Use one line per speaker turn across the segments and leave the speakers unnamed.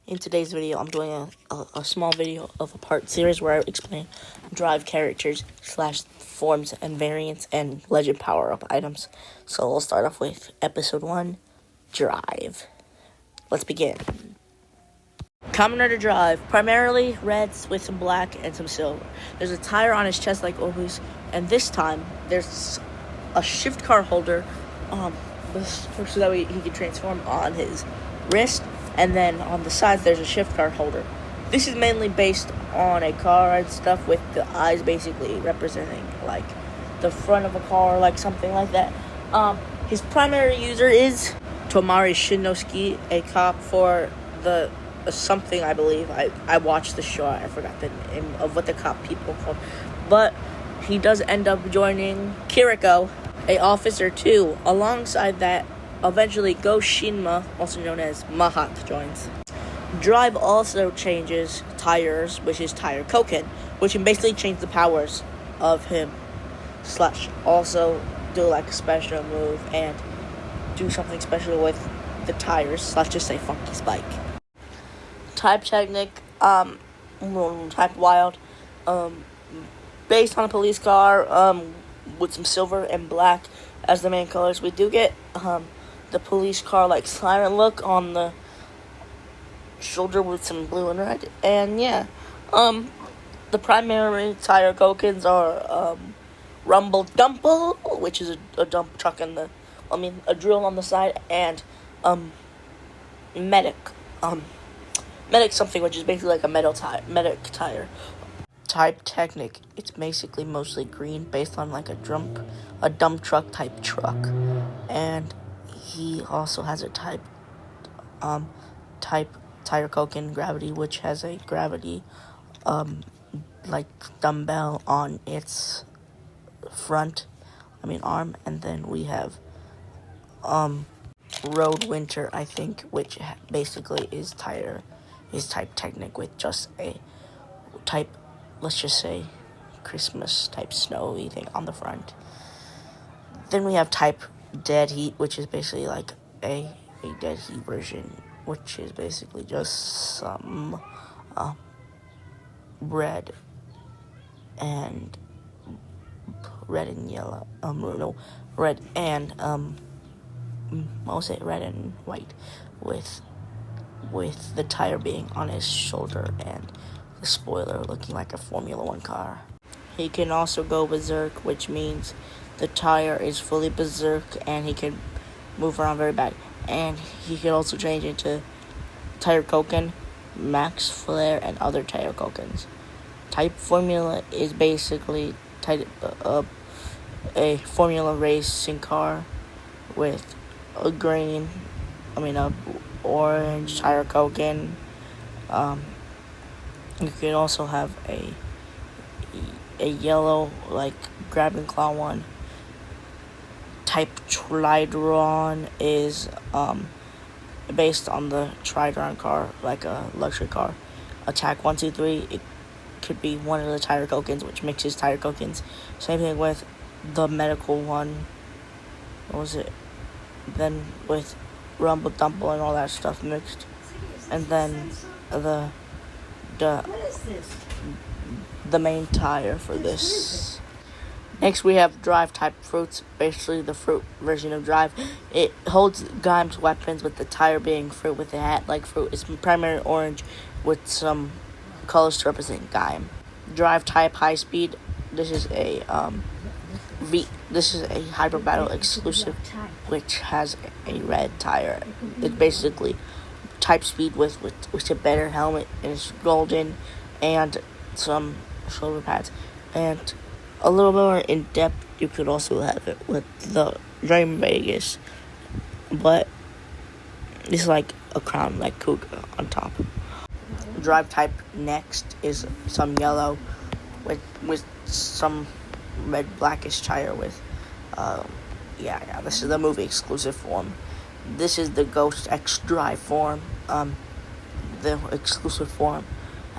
In today's video, I'm doing a small video of a part series where I explain drive characters / forms and variants and legend power-up items. So we'll start off with episode 1, Drive. Let's begin. Kamen Rider Drive, primarily reds with some black and some silver. There's a tire on his chest like always, and this time there's a shift car holder so that he can transform on his wrist, and then on the sides there's a shift car holder. This is mainly based on a car and stuff, with the eyes basically representing like the front of a car, like something like that. His primary user is Tomari Shinosuke, a cop for the something, I believe. I watched the show. I forgot the name of what the cop people called, but he does end up joining Kiriko, a officer too. Alongside that, eventually Go Shinma, also known as Mahat, joins. Drive also changes tires, which is tire Koken, which can basically change the powers of him, / also do like a special move and do something special with the tires, / just say funky spike. Type Technic, type Wild, based on a police car, with some silver and black as the main colors. We do get the police car like siren look on the shoulder with some blue and red, and yeah, the primary tire Kokens are Rumble Dumple, which is a dump truck a drill on the side, and Medic, Medic something, which is basically like a medic tire. Type Technic, it's basically mostly green, based on like a dump truck type truck, and he also has a type tire Koken Gravity, which has a gravity like dumbbell on its arm, and then we have Road Winter, I think, which basically is Type Technic with just a type, let's just say, Christmas type snowy thing on the front. Then we have Type Dead Heat, which is basically like a Dead Heat version, which is basically just some red and yellow, red and red and white, with the tire being on his shoulder and the spoiler looking like a Formula 1 car. He can also go berserk, which means the tire is fully berserk and he can move around very bad. And he can also change into tire Koken, max flair, and other tire Kokens. Type Formula is basically a Formula racing car with a orange tire Koken. You can also have a yellow, like, grab and claw one. Type Tridoron is based on the Tridoron car, like a luxury car. Attack 1, 2, 3. It could be one of the tire Kokens, which mixes tire Kokens. Same thing with the medical one. What was it? Then with Rumble Dumple and all that stuff mixed. And then the main tire for this. Next we have Drive Type Fruits, basically the fruit version of Drive. It holds Gaim's weapons, with the tire being fruit with a hat like fruit. It's primary orange with some colors to represent Gaim. Drive Type High Speed. This is a Hyper Battle exclusive, which has a red tire. It's basically Type Speed with a better helmet, and it's golden, and some shoulder pads. And a little more in depth, you could also have it with the Dream Vegas, but it's like a crown, like Kuga on top. Drive Type next is some yellow with some red blackish tire with this is the movie exclusive form. This is the Ghost X Drive form, the exclusive form.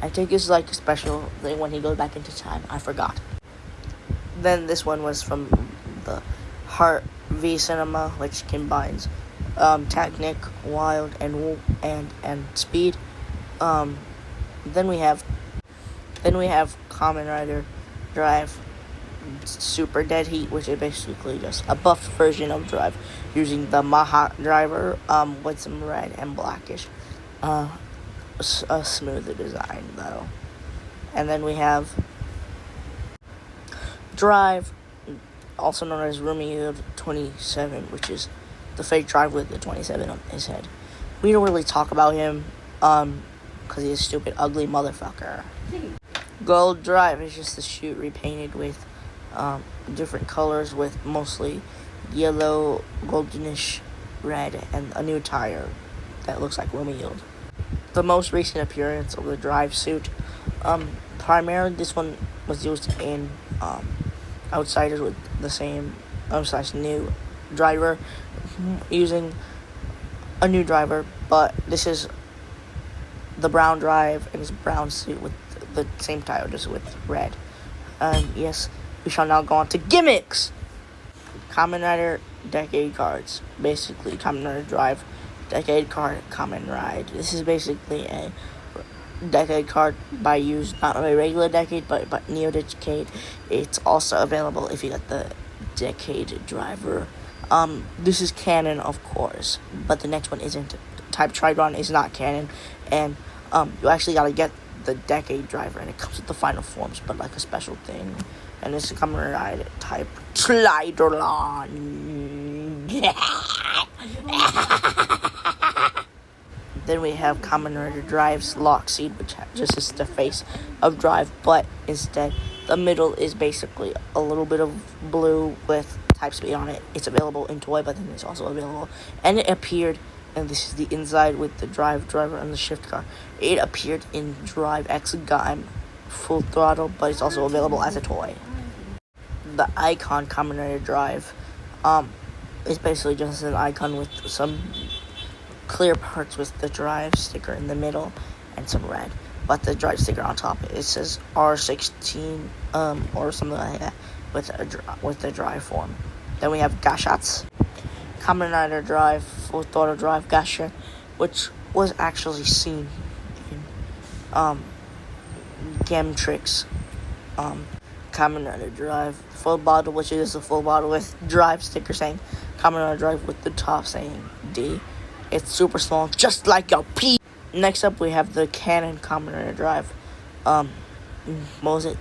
I think it's like a special thing when he goes back into time. I forgot. Then this one was from the Heart V Cinema, which combines Technic, Wild, and Speed. Then we have Kamen Rider Drive Super Dead Heat, which is basically just a buffed version of Drive using the Maha driver with some red and blackish. A smoother design though. And then we have Drive, also known as Rummy 27, which is the fake Drive with the 27 on his head. We don't really talk about him, because he's a stupid, ugly motherfucker. Gold Drive is just the chute repainted with different colors, with mostly yellow, goldenish, red, and a new tire that looks like Rummy Yield. The most recent appearance of the Drive suit, primarily this one was used in Outsiders with the same new driver, using a new driver, but this is the brown Drive and his brown suit with the same tire, just with red. Yes, we shall now go on to gimmicks. Kamen Rider Decade cards. Basically, Kamen Rider Drive Decade card, Kamen Ride. This is basically a decade card by use, not a regular decade, but Neo Decade. It's also available if you got the Decade driver. This is canon, of course, but the next one isn't. Type Tridoron is not canon, and you actually gotta get the Decade driver, and it comes with the final forms, but like a special thing. And this is Kamen Rider Type Tridoron. Then we have Kamen Rider Drive's Lock Seed, which just is the face of Drive, but instead the middle is basically a little bit of blue with Type Speed on it. It's available in toy, but then it's also available, and it appeared, and this is the inside with the Drive driver and the shift car. It appeared in Drive X Gaim Full Throttle, but it's also available as a toy. The icon Kamen Rider Drive is basically just an icon with some clear parts with the Drive sticker in the middle and some red, but the Drive sticker on top, it says R16 or something like that with the Drive form. Then we have Gashats, Kamen Rider Drive Full Throttle Drive Gasha, which was actually seen in Tricks. Kamen Rider Drive Full Bottle, which is a full bottle with Drive sticker saying Kamen Rider Drive with the top saying D. It's super small, just like your P. Next up, we have the Canon Kamen Rider Drive. What was it?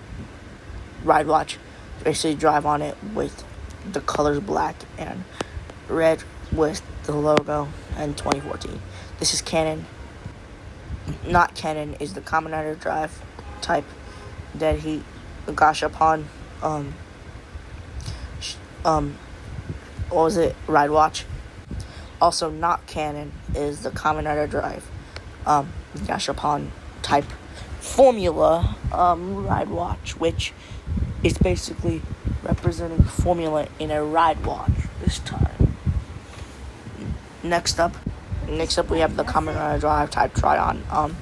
Ride Watch. Basically, drive on it with the colors black and red with the logo and 2014. This is Canon. Not Canon is the Kamen Rider Drive Type Dead Heat Gashapon. What was it? Ride Watch. Also not canon is the Kamen Rider Drive Gashapon Type Formula Ride Watch, which is basically representing formula in a ride watch this time. Next up we have the Kamen Rider Drive Type Tridoron.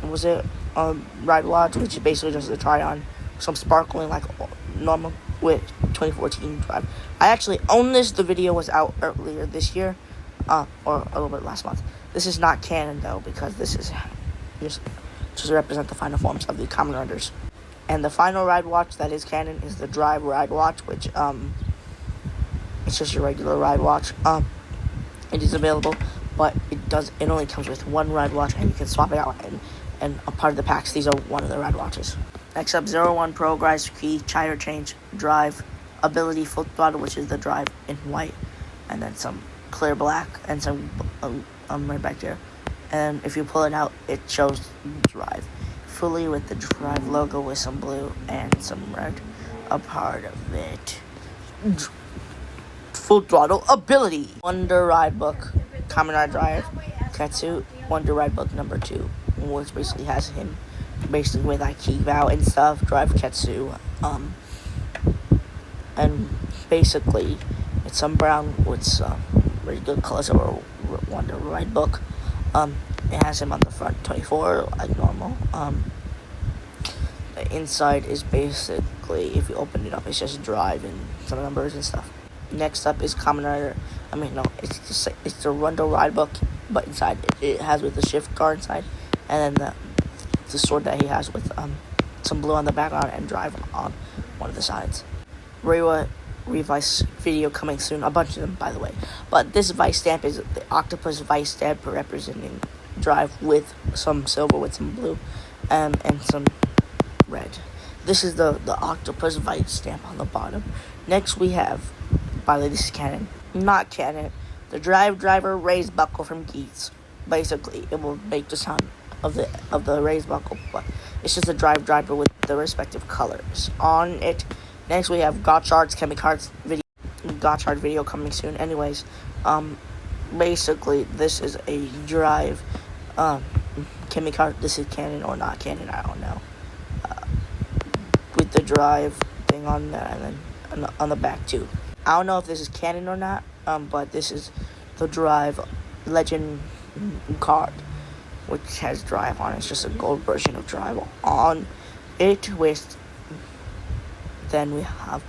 Was it ride watch, which is basically just a Tridoron, some sparkling like normal with 2014 Drive. I actually own this. The video was out earlier this year, or a little bit last month. This is not canon though, because this is just to represent the final forms of the Kamen Riders. And the final ride watch that is canon is the Drive Ride Watch, which it's just your regular ride watch. It is available, but it only comes with one ride watch, and you can swap it out and a part of the packs. These are one of the ride watches. Next up, 01 progrise key tire change Drive ability Full Throttle, which is the Drive in white, and then some clear black and some right back there. And if you pull it out, it shows Drive fully with the Drive logo with some blue and some red a part of it. Full Throttle ability Wonder Ride Book Kamen Rider Drive Katsu Wonder Ride Book number 2, which basically has him basically with Aikido and stuff, Drive Ketsu, and basically it's some brown with some really good colors of a Wonder Ride Book. It has him on the front 24 like normal. The inside is basically, if you open it up, it's just Drive and some numbers and stuff. Next up is Kamen Rider. It's the Wonder Ride Book, but inside it has with the shift car inside. and then the sword that he has with some blue on the background and drive on one of the sides. Revice video coming soon. A bunch of them, by the way. But this vice stamp is the octopus vice stamp representing drive with some silver with some blue and some red. This is the octopus vice stamp on the bottom. Next we have, by the way, this is canon. Not canon. The driver raised buckle from Geats. Basically, it will make the sound of the raised buckle, but it's just a driver with the respective colors on it. Next we have Gotchard's Gotchard video coming soon. Anyways, basically this is a drive Chemy card. This is canon or not canon, I don't know. With the drive thing on there and then on the back too. I don't know if this is canon or not, but this is the drive legend card, which has drive on it. It's just a gold version of drive on it. With then we have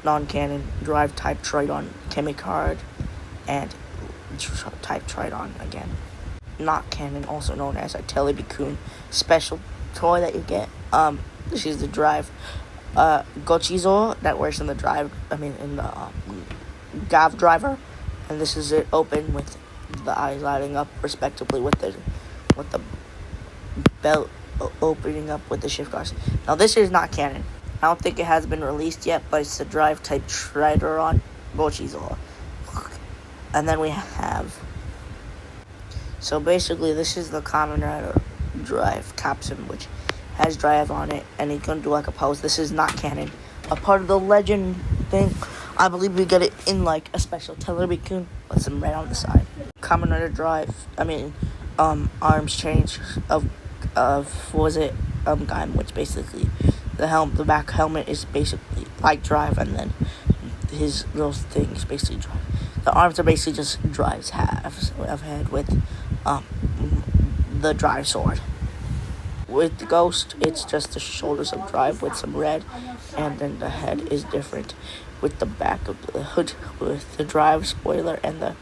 non-canon drive type Tridoron Chemy card and type Tridoron again. Not canon, also known as a Telebicoon special toy that you get. This is the drive Gochizo that works in the drive. In the Gav driver, and this is it open with the eyes lighting up respectively with the belt opening up with the shift cars. Now this is not canon. I don't think it has been released yet, but it's the drive type Tridoron Gochizo. And then we have, so basically this is the Kamen Rider drive capsule, which has drive on it, and he's gonna do like a pose. This is not canon. A part of the legend thing. I believe we get it in like a special Telebicoon with some red on the side. Kamen Rider drive. Arms change of what was it? Gaim, which basically the back helmet is basically like drive, and then his little thing is basically drive. The arms are basically just drive's halves of head with the drive sword. With the Ghost, it's just the shoulders of drive with some red, and then the head is different with the back of the hood with the drive spoiler and the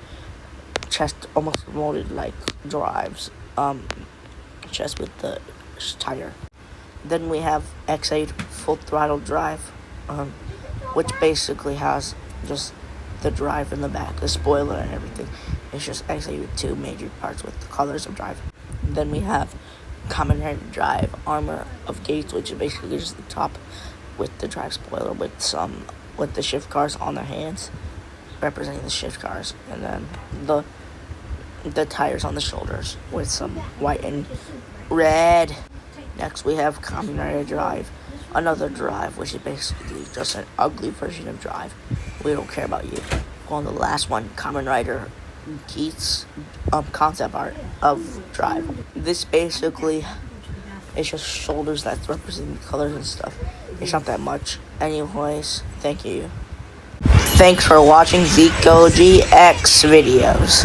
chest almost molded like drive's chest with the tire. Then we have X8 full throttle drive, which basically has just the drive in the back, the spoiler and everything. It's just X8 with two major parts with the colors of drive. Then we have Kamen Rider drive armor of Gates, which is basically just the top with the drive spoiler with the shift cars on their hands, representing the shift cars, and then the tires on the shoulders with some white and red. Next we have Kamen Rider drive, another drive, which is basically just an ugly version of drive. We don't care about you. On the last one, Kamen Rider Geats concept art of drive. This basically is just shoulders that represent the colors and stuff. It's not that much. Anyways, thank you. Thanks for watching Zico GX videos.